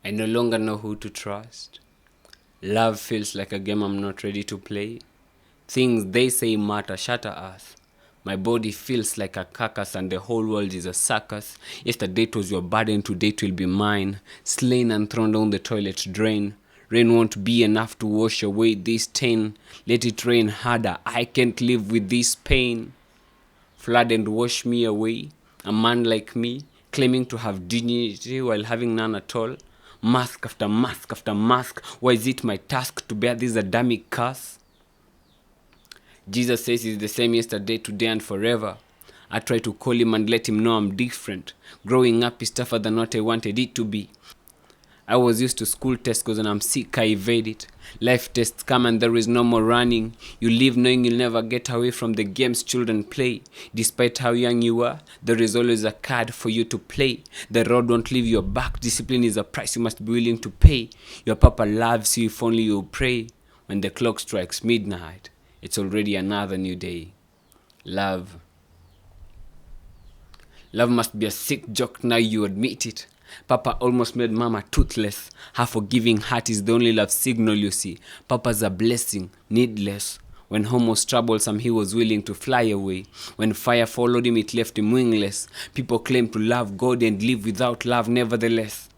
I no longer know who to trust. Love feels like a game I'm not ready to play. Things they say matter shatter us. My body feels like a carcass and the whole world is a circus. Yesterday it was your burden, today it will be mine. Slain and thrown down the toilet drain. Rain won't be enough to wash away this stain. Let it rain harder, I can't live with this pain. Flood and wash me away. A man like me, claiming to have dignity while having none at all. Mask after mask after mask. Why is it my task to bear this Adamic curse? Jesus says he's the same yesterday, today, and forever. I try to call him and let him know I'm different. Growing up is tougher than what I wanted it to be. I was used to school tests cause when I'm sick I evade it. Life tests come and there is no more running. You live knowing you'll never get away from the games children play. Despite how young you are, there is always a card for you to play. The road won't leave your back. Discipline is a price you must be willing to pay. Your papa loves you if only you pray. When the clock strikes midnight, it's already another new day. Love. Love must be a sick joke, now you admit it. Papa almost made mama toothless. Her forgiving heart is the only love signal you see. Papa's a blessing, needless. When home was troublesome, he was willing to fly away. When fire followed him, it left him wingless. People claim to love God and live without love nevertheless.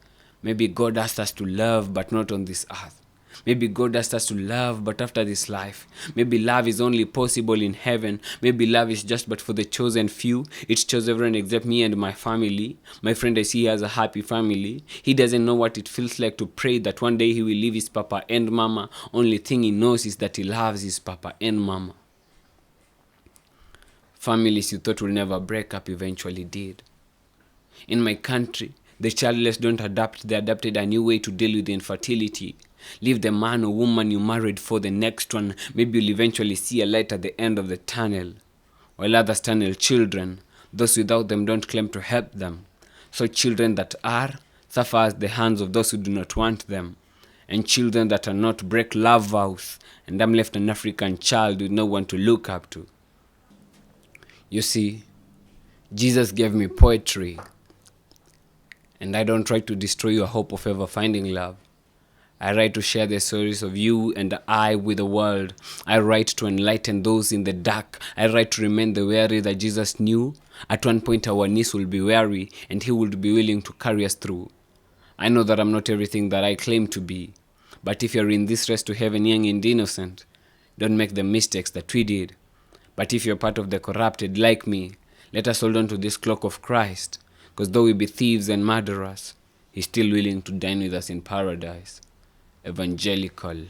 Maybe God asked us to love, but not on this earth. Maybe God asked us to love, but after this life. Maybe love is only possible in heaven. Maybe love is just but for the chosen few. It chose everyone except me and my family. My friend I see has a happy family. He doesn't know what it feels like to pray that one day he will leave his papa and mama. Only thing he knows is that he loves his papa and mama. Families you thought will never break up eventually did. In my country, the childless don't adapt, they adapted a new way to deal with infertility. Leave the man or woman you married for the next one. Maybe you'll eventually see a light at the end of the tunnel. While others tunnel children, those without them don't claim to help them. So children that are, suffer at the hands of those who do not want them. And children that are not break love vows. And I'm left an African child with no one to look up to. You see, Jesus gave me poetry. And I don't try to destroy your hope of ever finding love. I write to share the stories of you and I with the world. I write to enlighten those in the dark. I write to remind the weary that Jesus knew at one point our knees will be weary and he would be willing to carry us through. I know that I'm not everything that I claim to be. But if you're in this race to heaven young and innocent, don't make the mistakes that we did. But if you're part of the corrupted like me, let us hold on to this clock of Christ. Because though we be thieves and murderers, he's still willing to dine with us in paradise. Evangelical.